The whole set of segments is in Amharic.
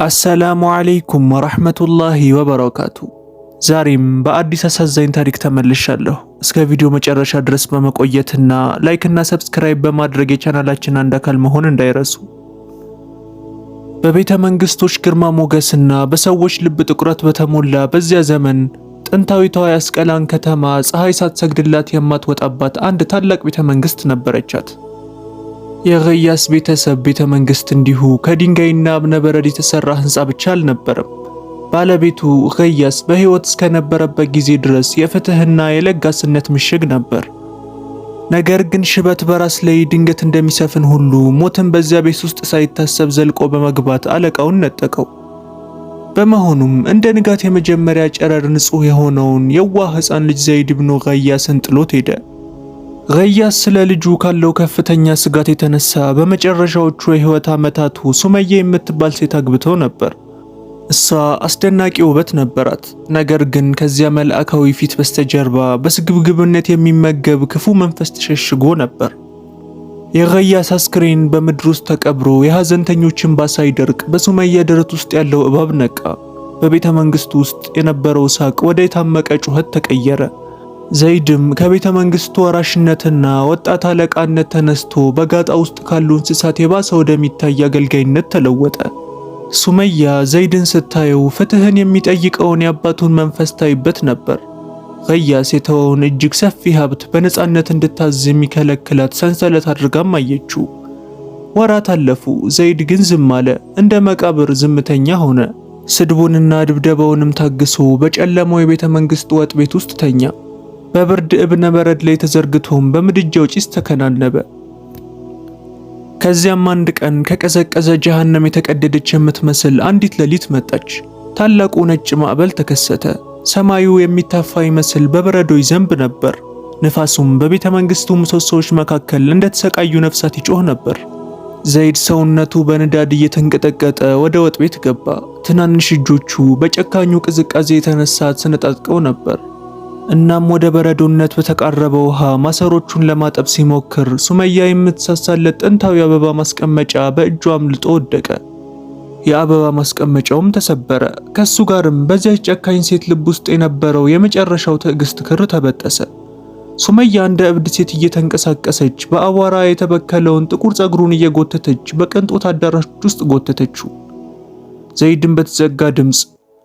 አሰላሙ አለይኩም ወራህመቱላሂ ወበረካቱ። ዛሬም በአዲስ አሳዛኝ ታሪክ ተመልሻለሁ። እስከ ቪዲዮ መጨረሻ ድረስ በመቆየትና ላይክ እና ሰብስክራይብ በማድረግ የቻናላችን አንድ አካል መሆን እንዳይረሱ። በቤተ መንግስቶች ግርማ ሞገስና በሰዎች ልብ ጥቁረት በተሞላ በዚያ ዘመን ጥንታዊቷ የአስቀላን ከተማ ፀሐይ ሳትሰግድላት የማትወጣባት አንድ ታላቅ ቤተ መንግስት ነበረቻት። የገያስ ቤተሰብ ቤተ መንግስት እንዲሁ ከድንጋይና እብነበረድ የተሰራ ህንጻ ብቻ አልነበረም። ባለቤቱ ገያስ በህይወት እስከነበረበት ጊዜ ድረስ የፍትህና የለጋስነት ምሽግ ነበር። ነገር ግን ሽበት በራስ ላይ ድንገት እንደሚሰፍን ሁሉ ሞትን በዚያ ቤት ውስጥ ሳይታሰብ ዘልቆ በመግባት አለቃውን ነጠቀው። በመሆኑም እንደ ንጋት የመጀመሪያ ጨረር ንጹህ የሆነውን የዋህ ህፃን ልጅ ዘይድ ኢብኑ ገያስን ጥሎት ሄደ። ገያስ ስለ ልጁ ካለው ከፍተኛ ስጋት የተነሳ በመጨረሻዎቹ የህይወት ዓመታቱ ሱመያ የምትባል ሴት አግብተው ነበር። እሷ አስደናቂ ውበት ነበራት። ነገር ግን ከዚያ መልአካዊ ፊት በስተጀርባ በስግብግብነት የሚመገብ ክፉ መንፈስ ተሸሽጎ ነበር። የገያስ አስክሬን በምድር ውስጥ ተቀብሮ የሐዘንተኞችን እንባ ሳይደርቅ በሱመያ ደረት ውስጥ ያለው እባብ ነቃ። በቤተ መንግስቱ ውስጥ የነበረው ሳቅ ወደ የታመቀ ጩኸት ተቀየረ። ዘይድም ከቤተ መንግስቱ ወራሽነትና ወጣት አለቃነት ተነስቶ በጋጣ ውስጥ ካሉ እንስሳት የባሰ ወደሚታይ አገልጋይነት ተለወጠ። ሱመያ ዘይድን ስታየው ፍትህን የሚጠይቀውን የአባቱን መንፈስ ታይበት ነበር። ገያስ የተወውን እጅግ ሰፊ ሀብት በነፃነት እንድታዝ የሚከለክላት ሰንሰለት አድርጋም አየችው። ወራት አለፉ። ዘይድ ግን ዝም አለ። እንደ መቃብር ዝምተኛ ሆነ። ስድቡንና ድብደባውንም ታግሶ በጨለማው የቤተ መንግስት ወጥ ቤት ውስጥ ተኛ። በብርድ እብነበረድ ላይ ተዘርግቶም በምድጃው ጭስ ተከናነበ። ከዚያም አንድ ቀን ከቀዘቀዘ ጀሃነም የተቀደደች የምትመስል አንዲት ሌሊት መጣች። ታላቁ ነጭ ማዕበል ተከሰተ። ሰማዩ የሚታፋ ይመስል በበረዶ ይዘንብ ነበር። ንፋሱም በቤተ መንግስቱ ምሰሶዎች መካከል እንደተሰቃዩ ነፍሳት ይጮህ ነበር። ዘይድ ሰውነቱ በንዳድ እየተንቀጠቀጠ ወደ ወጥ ቤት ገባ። ትናንሽ እጆቹ በጨካኙ ቅዝቃዜ የተነሳ ተሰነጣጥቀው ነበር። እናም ወደ በረዶነት በተቃረበ ውሃ ማሰሮቹን ለማጠብ ሲሞክር ሱመያ የምትሳሳለት ጥንታዊ አበባ ማስቀመጫ በእጁ አምልጦ ወደቀ። የአበባ ማስቀመጫውም ተሰበረ። ከሱ ጋርም በዚያች ጨካኝ ሴት ልብ ውስጥ የነበረው የመጨረሻው ትዕግስት ክር ተበጠሰ። ሱመያ እንደ እብድ ሴት እየተንቀሳቀሰች በአቧራ የተበከለውን ጥቁር ጸጉሩን እየጎተተች በቅንጦት አዳራሽ ውስጥ ጎተተችው። ዘይድን በተዘጋ ድምፅ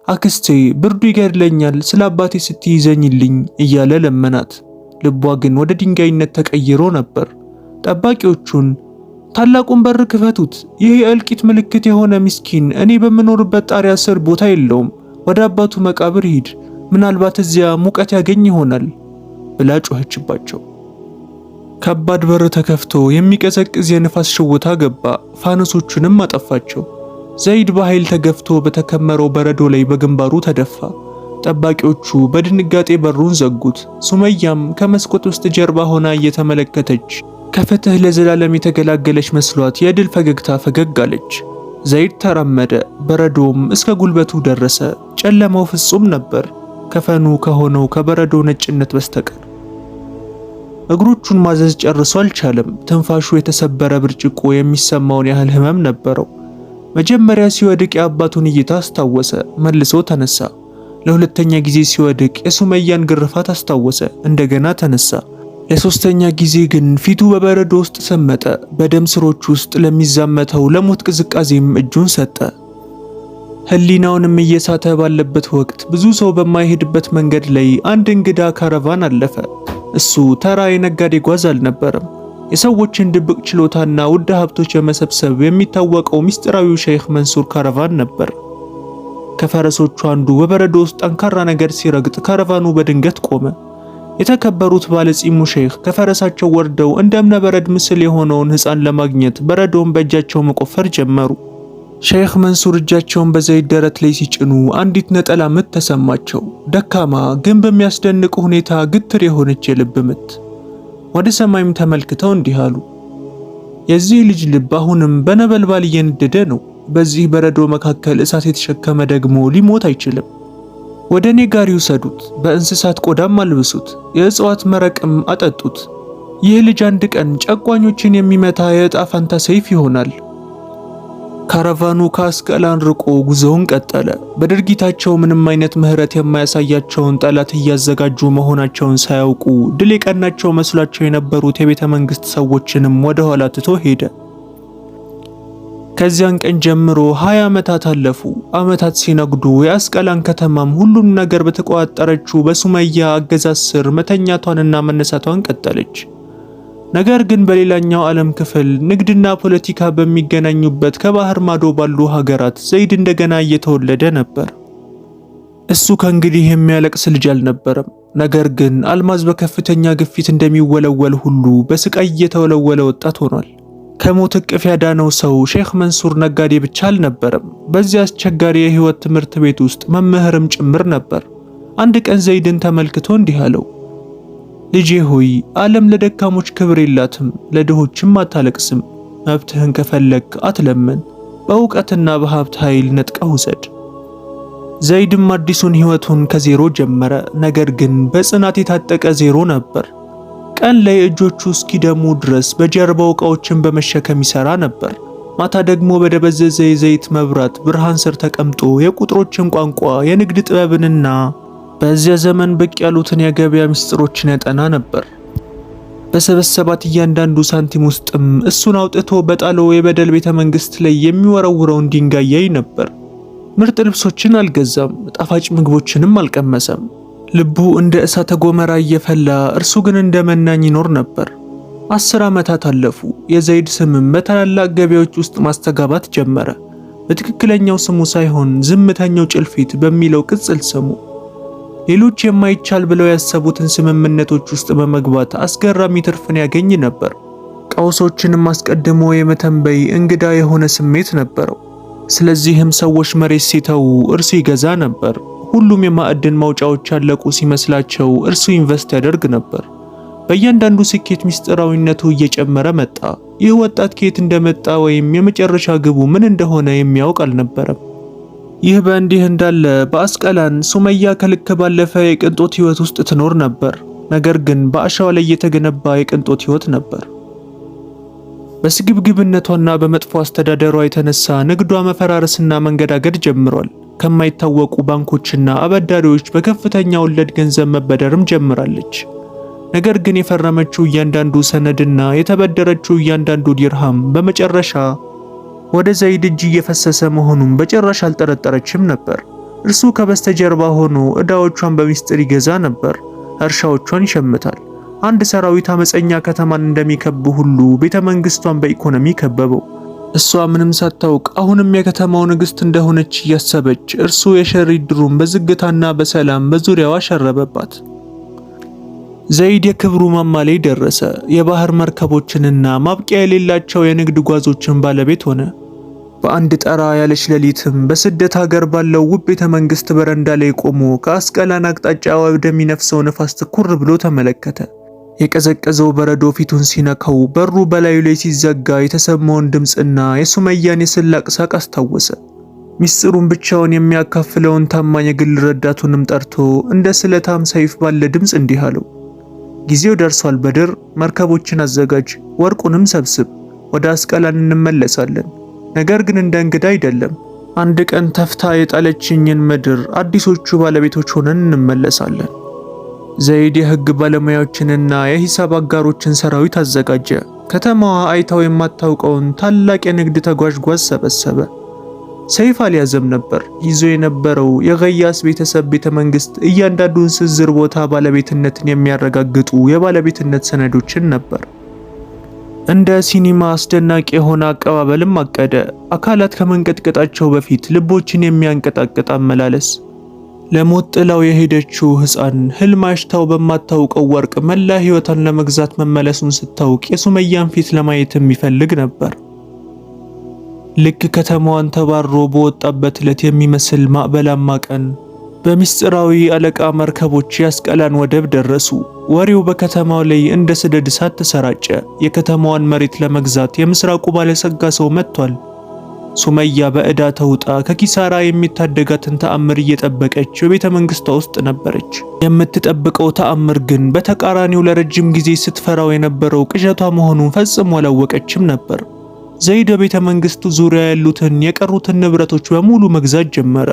አክስቴ ብርዱ ይገድለኛል፣ ስለ አባቴ ስትይዘኝልኝ እያለ ለመናት። ልቧ ግን ወደ ድንጋይነት ተቀይሮ ነበር። ጠባቂዎቹን ታላቁን በር ክፈቱት፣ ይህ የእልቂት ምልክት የሆነ ምስኪን እኔ በምኖርበት ጣሪያ ስር ቦታ የለውም፣ ወደ አባቱ መቃብር ሂድ፣ ምናልባት እዚያ ሙቀት ያገኝ ይሆናል ብላ ጮኸችባቸው። ከባድ በር ተከፍቶ የሚቀዘቅዝ የንፋስ ሽውታ ገባ። ፋኖሶቹንም አጠፋቸው። ዘይድ በኃይል ተገፍቶ በተከመረው በረዶ ላይ በግንባሩ ተደፋ። ጠባቂዎቹ በድንጋጤ በሩን ዘጉት። ሱመያም ከመስኮት ውስጥ ጀርባ ሆና እየተመለከተች ከፍትህ ለዘላለም የተገላገለች መስሏት የድል ፈገግታ ፈገግ አለች። ዘይድ ተራመደ። በረዶም እስከ ጉልበቱ ደረሰ። ጨለማው ፍጹም ነበር፣ ከፈኑ ከሆነው ከበረዶ ነጭነት በስተቀር። እግሮቹን ማዘዝ ጨርሶ አልቻለም። ትንፋሹ የተሰበረ ብርጭቆ የሚሰማውን ያህል ህመም ነበረው። መጀመሪያ ሲወድቅ የአባቱን እይታ አስታወሰ። መልሶ ተነሳ። ለሁለተኛ ጊዜ ሲወድቅ የሱመያን ግርፋት አስታወሰ። እንደገና ተነሳ። ለሶስተኛ ጊዜ ግን ፊቱ በበረዶ ውስጥ ሰመጠ። በደም ስሮች ውስጥ ለሚዛመተው ለሞት ቅዝቃዜም እጁን ሰጠ። ህሊናውንም እየሳተ ባለበት ወቅት ብዙ ሰው በማይሄድበት መንገድ ላይ አንድ እንግዳ ካራቫን አለፈ። እሱ ተራ የነጋዴ ጓዝ አልነበረም። የሰዎችን ድብቅ ችሎታና ውድ ሀብቶች በመሰብሰብ የሚታወቀው ሚስጥራዊው ሼህ መንሱር ካራቫን ነበር። ከፈረሶቹ አንዱ በበረዶ ውስጥ ጠንካራ ነገር ሲረግጥ ካራቫኑ በድንገት ቆመ። የተከበሩት ባለጺሙ ሼህ ከፈረሳቸው ወርደው እንደ እብነበረድ ምስል የሆነውን ሕፃን ለማግኘት በረዶውን በእጃቸው መቆፈር ጀመሩ። ሼህ መንሱር እጃቸውን በዘይድ ደረት ላይ ሲጭኑ አንዲት ነጠላ ምት ተሰማቸው። ደካማ ግን በሚያስደንቅ ሁኔታ ግትር የሆነች የልብ ምት። ወደ ሰማይም ተመልክተው እንዲህ አሉ፣ የዚህ ልጅ ልብ አሁንም በነበልባል እየነደደ ነው። በዚህ በረዶ መካከል እሳት የተሸከመ ደግሞ ሊሞት አይችልም። ወደ እኔ ጋር ይውሰዱት፣ በእንስሳት ቆዳም አልብሱት፣ የእጽዋት መረቅም አጠጡት። ይህ ልጅ አንድ ቀን ጨቋኞችን የሚመታ የዕጣ ፈንታ ሰይፍ ይሆናል። ካራቫኑ ከአስቀላን ርቆ ጉዞውን ቀጠለ። በድርጊታቸው ምንም አይነት ምህረት የማያሳያቸውን ጠላት እያዘጋጁ መሆናቸውን ሳያውቁ ድል የቀናቸው መስሏቸው የነበሩት የቤተ መንግስት ሰዎችንም ወደ ኋላ ትቶ ሄደ። ከዚያን ቀን ጀምሮ 20 ዓመታት አለፉ። ዓመታት ሲነጉዱ የአስቀላን ከተማም ሁሉም ነገር በተቋጠረችው በሱመያ አገዛዝ ስር መተኛቷንና መነሳቷን ቀጠለች። ነገር ግን በሌላኛው ዓለም ክፍል ንግድና ፖለቲካ በሚገናኙበት ከባህር ማዶ ባሉ ሀገራት ዘይድ እንደገና እየተወለደ ነበር። እሱ ከእንግዲህ የሚያለቅስ ልጅ አልነበረም። ነገር ግን አልማዝ በከፍተኛ ግፊት እንደሚወለወል ሁሉ በስቃይ እየተወለወለ ወጣት ሆኗል። ከሞት እቅፍ ያዳነው ሰው ሼክ መንሱር ነጋዴ ብቻ አልነበረም። በዚህ አስቸጋሪ የህይወት ትምህርት ቤት ውስጥ መምህርም ጭምር ነበር። አንድ ቀን ዘይድን ተመልክቶ እንዲህ አለው፣ ልጄ ሆይ ዓለም ለደካሞች ክብር የላትም፣ ለድሆችም አታለቅስም። መብትህን ከፈለግ አትለምን፣ በእውቀትና በሀብት ኃይል ነጥቀህ ውሰድ። ዘይድም አዲሱን ህይወቱን ከዜሮ ጀመረ። ነገር ግን በጽናት የታጠቀ ዜሮ ነበር። ቀን ላይ እጆቹ እስኪደሙ ድረስ በጀርባው ዕቃዎችን በመሸከም ይሰራ ነበር። ማታ ደግሞ በደበዘዘ የዘይት መብራት ብርሃን ስር ተቀምጦ የቁጥሮችን ቋንቋ፣ የንግድ ጥበብንና በዚያ ዘመን ብቅ ያሉትን የገበያ ምስጢሮችን ያጠና ነበር። በሰበሰባት እያንዳንዱ ሳንቲም ውስጥም እሱን አውጥቶ በጣለው የበደል ቤተ መንግስት ላይ የሚወረውረውን ድንጋይ ያይ ነበር። ምርጥ ልብሶችን አልገዛም፣ ጣፋጭ ምግቦችንም አልቀመሰም። ልቡ እንደ እሳተ ገሞራ እየፈላ እርሱ ግን እንደ መናኝ ይኖር ነበር። 10 ዓመታት አለፉ። የዘይድ ስምም በታላላቅ ገበያዎች ውስጥ ማስተጋባት ጀመረ። በትክክለኛው ስሙ ሳይሆን ዝምተኛው ጭልፊት በሚለው ቅጽል ስሙ። ሌሎች የማይቻል ብለው ያሰቡትን ስምምነቶች ውስጥ በመግባት አስገራሚ ትርፍን ያገኝ ነበር። ቀውሶችንም አስቀድሞ የመተንበይ እንግዳ የሆነ ስሜት ነበረው። ስለዚህም ሰዎች መሬት ሲተው እርሱ ይገዛ ነበር። ሁሉም የማዕድን ማውጫዎች ያለቁ ሲመስላቸው እርሱ ኢንቨስት ያደርግ ነበር። በእያንዳንዱ ስኬት ምስጢራዊነቱ እየጨመረ መጣ። ይህ ወጣት ከየት እንደመጣ ወይም የመጨረሻ ግቡ ምን እንደሆነ የሚያውቅ አልነበረም። ይህ በእንዲህ እንዳለ በአስቀላን ሱመያ ከልክ ባለፈ የቅንጦት ህይወት ውስጥ ትኖር ነበር። ነገር ግን በአሸዋ ላይ የተገነባ የቅንጦት ህይወት ነበር። በስግብግብነቷና በመጥፎ አስተዳደሯ የተነሳ ንግዷ መፈራረስና መንገዳገድ ጀምሯል። ከማይታወቁ ባንኮችና አበዳሪዎች በከፍተኛ ወለድ ገንዘብ መበደርም ጀምራለች። ነገር ግን የፈረመችው እያንዳንዱ ሰነድና የተበደረችው እያንዳንዱ ዲርሃም በመጨረሻ ወደ ዘይድ እጅ እየፈሰሰ መሆኑን በጭራሽ አልጠረጠረችም ነበር። እርሱ ከበስተጀርባ ሆኖ ዕዳዎቿን በሚስጥር ይገዛ ነበር፣ እርሻዎቿን ይሸምታል። አንድ ሰራዊት አመፀኛ ከተማን እንደሚከብ ሁሉ ቤተ መንግስቷን በኢኮኖሚ ከበበው። እሷ ምንም ሳታውቅ አሁንም የከተማው ንግስት እንደሆነች እያሰበች እርሱ የሸሪት ድሩን በዝግታና በሰላም በዙሪያዋ ሸረበባት። ዘይድ የክብሩ ማማ ላይ ደረሰ። የባህር መርከቦችንና ማብቂያ የሌላቸው የንግድ ጓዞችን ባለቤት ሆነ። በአንድ ጠራ ያለች ሌሊትም በስደት ሀገር ባለው ውብ ቤተ መንግስት በረንዳ ላይ ቆሞ ከአስቀላን አቅጣጫ ወደሚነፍሰው ነፋስ ትኩር ብሎ ተመለከተ። የቀዘቀዘው በረዶ ፊቱን ሲነካው በሩ በላዩ ላይ ሲዘጋ የተሰማውን ድምፅና የሱመያን የስላቅ ሳቅ አስታወሰ። ሚስጥሩን ብቻውን የሚያካፍለውን ታማኝ የግል ረዳቱንም ጠርቶ እንደ ስለታም ሰይፍ ባለ ድምፅ እንዲህ አለው፣ ጊዜው ደርሷል በድር፣ መርከቦችን አዘጋጅ፣ ወርቁንም ሰብስብ፣ ወደ አስቀላን እንመለሳለን። ነገር ግን እንደ እንግዳ አይደለም። አንድ ቀን ተፍታ የጣለችኝን ምድር አዲሶቹ ባለቤቶች ሆነን እንመለሳለን። ዘይድ የህግ ባለሙያዎችንና የሂሳብ አጋሮችን ሰራዊት አዘጋጀ። ከተማዋ አይታው የማታውቀውን ታላቅ የንግድ ተጓዥ ጓዝ ሰበሰበ። ሰይፍ አልያዘም ነበር። ይዞ የነበረው የገያስ ቤተሰብ ቤተ መንግስት እያንዳንዱን ስዝር ቦታ ባለቤትነትን የሚያረጋግጡ የባለቤትነት ሰነዶችን ነበር። እንደ ሲኒማ አስደናቂ የሆነ አቀባበልም አቀደ። አካላት ከመንቀጥቀጣቸው በፊት ልቦችን የሚያንቀጣቅጥ አመላለስ። ለሞት ጥላው የሄደችው ህፃን ህልም አሽታው በማታውቀው ወርቅ መላ ህይወቷን ለመግዛት መመለሱን ስታውቅ የሱመያን ፊት ለማየትም ይፈልግ ነበር። ልክ ከተማዋን ተባሮ በወጣበት ዕለት የሚመስል ማዕበላማ ቀን በሚስጥራዊ አለቃ መርከቦች የአስቀላን ወደብ ደረሱ። ወሬው በከተማው ላይ እንደ ሰደድ እሳት ተሰራጨ። የከተማዋን መሬት ለመግዛት የምስራቁ ባለጸጋ ሰው መጥቷል። ሱመያ በዕዳ ተውጣ ከኪሳራ የሚታደጋትን ተአምር እየጠበቀች በቤተ መንግስቷ ውስጥ ነበረች። የምትጠብቀው ተአምር ግን በተቃራኒው ለረጅም ጊዜ ስትፈራው የነበረው ቅዠቷ መሆኑን ፈጽሞ አላወቀችም ነበር። ዘይድ ቤተ መንግስቱ ዙሪያ ያሉትን የቀሩትን ንብረቶች በሙሉ መግዛት ጀመረ።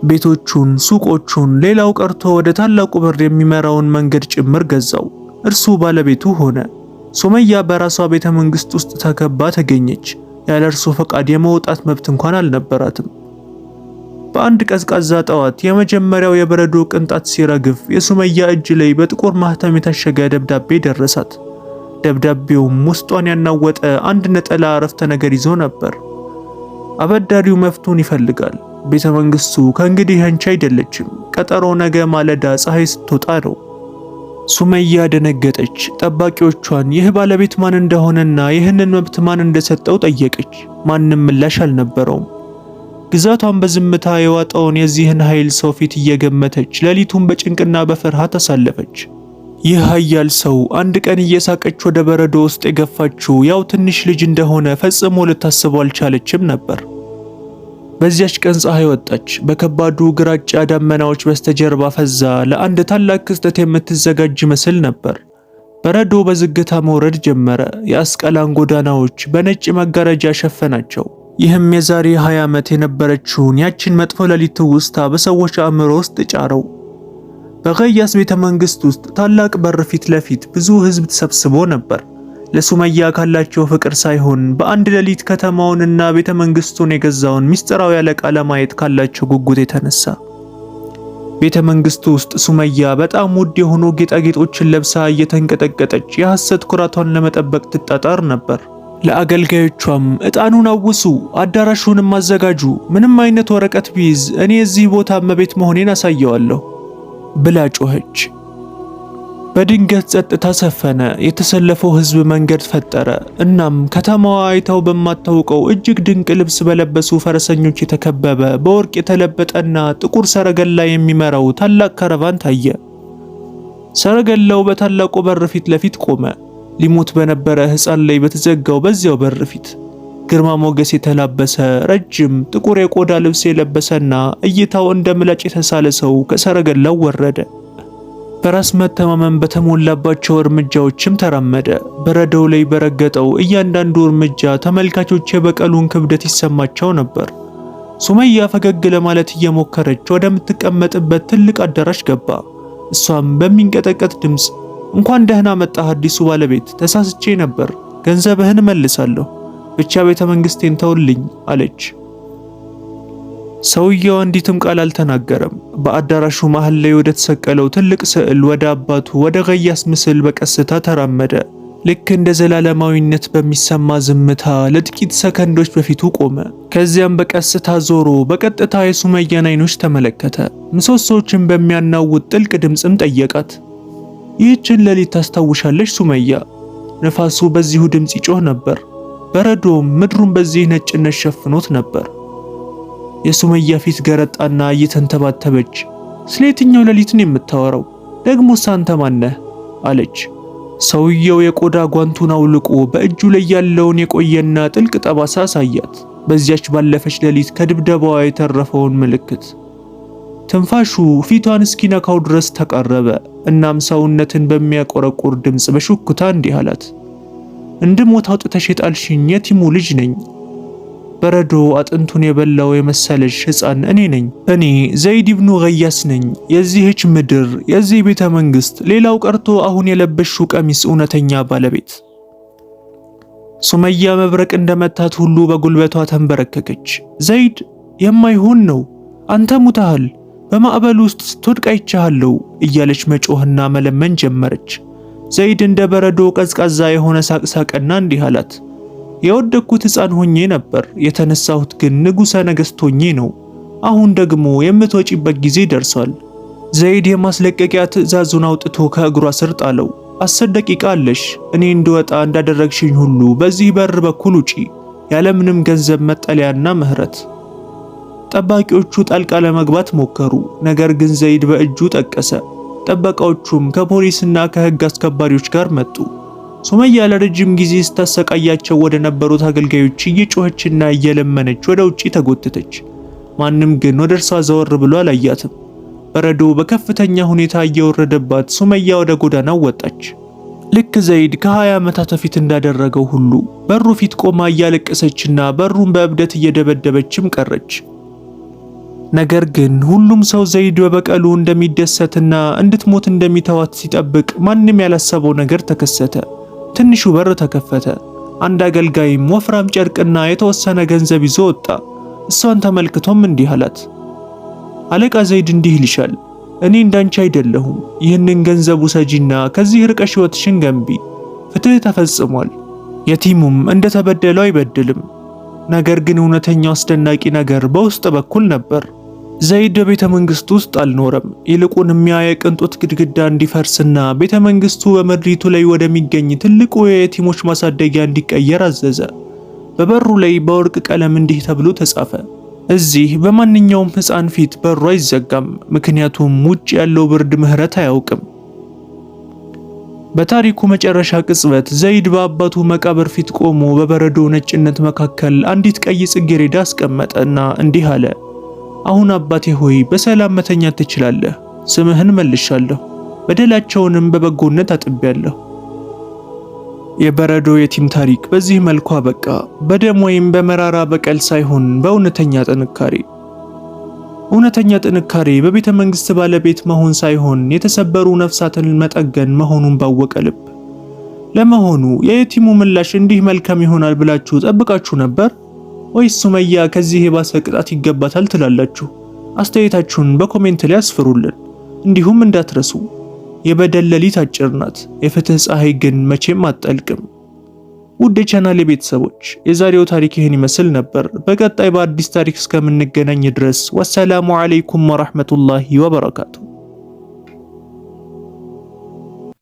ቤቶቹን፣ ሱቆቹን፣ ሌላው ቀርቶ ወደ ታላቁ በር የሚመራውን መንገድ ጭምር ገዛው። እርሱ ባለቤቱ ሆነ። ሱመያ በራሷ ቤተ መንግስት ውስጥ ተከባ ተገኘች። ያለ እርሱ ፈቃድ የመውጣት መብት እንኳን አልነበራትም። በአንድ ቀዝቃዛ ጠዋት የመጀመሪያው የበረዶ ቅንጣት ሲረግፍ የሱመያ እጅ ላይ በጥቁር ማህተም የታሸገ ደብዳቤ ደረሳት። ደብዳቤውም ውስጧን ያናወጠ አንድ ነጠላ አረፍተ ነገር ይዞ ነበር። አበዳሪው መፍቱን ይፈልጋል። ቤተ መንግስቱ ከእንግዲህ አንቺ አይደለችም። ቀጠሮ ነገ ማለዳ ፀሐይ ስትወጣ ነው። ሱመያ ደነገጠች። ጠባቂዎቿን ይህ ባለቤት ማን እንደሆነና ይህንን መብት ማን እንደሰጠው ጠየቀች። ማንም ምላሽ አልነበረውም። ግዛቷን በዝምታ የዋጠውን የዚህን ኃይል ሰው ፊት እየገመተች ሌሊቱን በጭንቅና በፍርሃት አሳለፈች። ይህ ኃያል ሰው አንድ ቀን እየሳቀች ወደ በረዶ ውስጥ የገፋችው ያው ትንሽ ልጅ እንደሆነ ፈጽሞ ልታስበው አልቻለችም ነበር። በዚያች ቀን ፀሐይ ወጣች። በከባዱ ግራጫ ደመናዎች በስተጀርባ ፈዛ ለአንድ ታላቅ ክስተት የምትዘጋጅ መስል ነበር። በረዶ በዝግታ መውረድ ጀመረ። የአስቀላን ጎዳናዎች በነጭ መጋረጃ ሸፈናቸው። ይህም የዛሬ 20 ዓመት የነበረችውን ያችን መጥፎ ሌሊት ትውስታ በሰዎች አእምሮ ውስጥ ጫረው። በገያስ ቤተ መንግስት ውስጥ ታላቅ በር ፊት ለፊት ብዙ ህዝብ ተሰብስቦ ነበር። ለሱመያ ካላቸው ፍቅር ሳይሆን በአንድ ሌሊት ከተማውንና ቤተ መንግስቱን የገዛውን ሚስጥራዊ አለቃ ለማየት ካላቸው ጉጉት የተነሳ። ቤተ መንግስቱ ውስጥ ሱመያ በጣም ውድ የሆኑ ጌጣጌጦችን ለብሳ እየተንቀጠቀጠች የሐሰት ኩራቷን ለመጠበቅ ትጣጣር ነበር። ለአገልጋዮቿም ዕጣኑን አውሱ፣ አዳራሹንም አዘጋጁ፣ ምንም አይነት ወረቀት ቢይዝ እኔ እዚህ ቦታ እመቤት መሆኔን አሳየዋለሁ ብላ ጮኸች። በድንገት ጸጥታ ሰፈነ። የተሰለፈው ህዝብ መንገድ ፈጠረ። እናም ከተማዋ አይታው በማታውቀው እጅግ ድንቅ ልብስ በለበሱ ፈረሰኞች የተከበበ በወርቅ የተለበጠና ጥቁር ሰረገላ የሚመራው ታላቅ ካራቫን ታየ። ሰረገላው በታላቁ በር ፊት ለፊት ቆመ። ሊሞት በነበረ ሕፃን ላይ በተዘጋው በዚያው በር ፊት ግርማ ሞገስ የተላበሰ ረጅም ጥቁር የቆዳ ልብስ የለበሰና እይታው እንደ ምላጭ የተሳለ ሰው ከሰረገላው ወረደ። በራስ መተማመን በተሞላባቸው እርምጃዎችም ተራመደ። በረዶው ላይ በረገጠው እያንዳንዱ እርምጃ ተመልካቾች የበቀሉን ክብደት ይሰማቸው ነበር። ሱመያ ፈገግ ለማለት እየሞከረች ወደምትቀመጥበት ትልቅ አዳራሽ ገባ። እሷም በሚንቀጠቀጥ ድምፅ እንኳን ደህና መጣህ አዲሱ ባለቤት፣ ተሳስቼ ነበር፣ ገንዘብህን እመልሳለሁ፣ ብቻ ቤተ መንግስቴን ተውልኝ አለች። ሰውየው አንዲትም ቃል አልተናገረም። በአዳራሹ መሃል ላይ ወደ ተሰቀለው ትልቅ ስዕል ወደ አባቱ ወደ ገያስ ምስል በቀስታ ተራመደ። ልክ እንደ ዘላለማዊነት በሚሰማ ዝምታ ለጥቂት ሰከንዶች በፊቱ ቆመ። ከዚያም በቀስታ ዞሮ በቀጥታ የሱመያን አይኖች ተመለከተ። ምሰሶዎችን በሚያናውጥ ጥልቅ ድምፅም ጠየቃት። ይህችን ሌሊት ታስታውሻለሽ ሱመያ? ነፋሱ በዚሁ ድምፅ ይጮህ ነበር። በረዶም ምድሩን በዚህ ነጭነት ሸፍኖት ነበር። የሱመያ ፊት ገረጣና እየተንተባተበች ስለ የትኛው ሌሊት ነው የምታወራው? ደግሞስ አንተ ማነህ? አለች። ሰውየው የቆዳ ጓንቱን አውልቆ በእጁ ላይ ያለውን የቆየና ጥልቅ ጠባሳ አሳያት። በዚያች ባለፈች ሌሊት ከድብደባዋ የተረፈውን ምልክት። ትንፋሹ ፊቷን እስኪነካው ድረስ ተቃረበ። እናም ሰውነትን በሚያቆረቁር ድምፅ በሹክታ እንዲህ አላት፣ እንድሞት አውጥተሽ የጣልሽኝ የቲሙ ልጅ ነኝ። በረዶ አጥንቱን የበላው የመሰለሽ ሕፃን እኔ ነኝ። እኔ ዘይድ ኢብኑ ገያስ ነኝ። የዚህች ምድር፣ የዚህ ቤተ መንግስት፣ ሌላው ቀርቶ አሁን የለበሽው ቀሚስ እውነተኛ ባለቤት። ሱመያ መብረቅ እንደመታት ሁሉ በጉልበቷ ተንበረከከች። ዘይድ፣ የማይሆን ነው፣ አንተ ሙተሃል፣ በማዕበል ውስጥ ስትወድቅ አይቻለሁ እያለች መጮህና መለመን ጀመረች። ዘይድ እንደ በረዶ ቀዝቃዛ የሆነ ሳቅሳቅና እንዲህ አላት፣ የወደቅኩት ሕፃን ሆኜ ነበር፣ የተነሳሁት ግን ንጉሠ ነገሥት ሆኜ ነው። አሁን ደግሞ የምትወጪበት ጊዜ ደርሷል። ዘይድ የማስለቀቂያ ትዕዛዙን አውጥቶ ከእግሯ ስር ጣለው። 10 ደቂቃ አለሽ። እኔ እንድወጣ እንዳደረግሽኝ ሁሉ በዚህ በር በኩል ውጪ፣ ያለምንም ገንዘብ መጠለያና ምህረት። ጠባቂዎቹ ጣልቃ ለመግባት ሞከሩ። ነገር ግን ዘይድ በእጁ ጠቀሰ። ጠበቃዎቹም ከፖሊስና ከህግ አስከባሪዎች ጋር መጡ። ሱመያ ለረጅም ጊዜ ስታሰቃያቸው ወደ ነበሩት አገልጋዮች እየጮኸችና እየለመነች ወደ ውጪ ተጎተተች። ማንም ግን ወደ እርሷ ዘወር ብሎ አላያትም። በረዶ በከፍተኛ ሁኔታ እየወረደባት ሱመያ ወደ ጎዳናው ወጣች። ልክ ዘይድ ከ20 ዓመታት በፊት እንዳደረገው ሁሉ በሩ ፊት ቆማ እያለቀሰችና በሩን በእብደት እየደበደበችም ቀረች። ነገር ግን ሁሉም ሰው ዘይድ በበቀሉ እንደሚደሰትና እንድትሞት እንደሚተዋት ሲጠብቅ ማንም ያላሰበው ነገር ተከሰተ። ትንሹ በር ተከፈተ። አንድ አገልጋይም ወፍራም ጨርቅና የተወሰነ ገንዘብ ይዞ ወጣ። እሷን ተመልክቶም እንዲህ አላት፣ አለቃ ዘይድ እንዲህ ይልሻል፣ እኔ እንዳንቺ አይደለሁም። ይህንን ገንዘብ ውሰጂና ከዚህ ርቀሽ ሕይወትሽን ገንቢ። ፍትህ ተፈጽሟል። የቲሙም እንደተበደለው አይበድልም። ነገር ግን እውነተኛው አስደናቂ ነገር በውስጥ በኩል ነበር። ዘይድ በቤተ መንግስቱ ውስጥ አልኖረም። ይልቁንም ያ የቅንጦት ግድግዳ እንዲፈርስና ቤተ መንግስቱ በምድሪቱ ላይ ወደሚገኝ ትልቁ የየቲሞች ማሳደጊያ እንዲቀየር አዘዘ። በበሩ ላይ በወርቅ ቀለም እንዲህ ተብሎ ተጻፈ፣ እዚህ በማንኛውም ሕፃን ፊት በሩ አይዘጋም፣ ምክንያቱም ውጭ ያለው ብርድ ምህረት አያውቅም። በታሪኩ መጨረሻ ቅጽበት ዘይድ በአባቱ መቃብር ፊት ቆሞ በበረዶ ነጭነት መካከል አንዲት ቀይ ጽጌረዳ አስቀመጠና እንዲህ አለ፣ አሁን አባቴ ሆይ በሰላም መተኛት ትችላለህ። ስምህን መልሻለሁ፣ በደላቸውንም በበጎነት አጥቤያለሁ። የበረዶ የቲም ታሪክ በዚህ መልኩ አበቃ። በደም ወይም በመራራ በቀል ሳይሆን በእውነተኛ ጥንካሬ። እውነተኛ ጥንካሬ በቤተ መንግስት ባለቤት መሆን ሳይሆን የተሰበሩ ነፍሳትን መጠገን መሆኑን ባወቀ ልብ። ለመሆኑ የየቲሙ ምላሽ እንዲህ መልካም ይሆናል ብላችሁ ጠብቃችሁ ነበር ወይስ ሱመያ ከዚህ የባሰ ቅጣት ይገባታል ትላላችሁ? አስተያየታችሁን በኮሜንት ላይ አስፍሩልን። እንዲሁም እንዳትረሱ የበደል ሌሊት አጭር ናት፣ የፍትህ ፀሐይ ግን መቼም አትጠልቅም። ውድ የቻናሌ ቤተሰቦች የዛሬው ታሪክ ይህን ይመስል ነበር። በቀጣይ በአዲስ ታሪክ እስከምንገናኝ ድረስ ወሰላሙ አለይኩም ወራህመቱላሂ ወበረካቱ።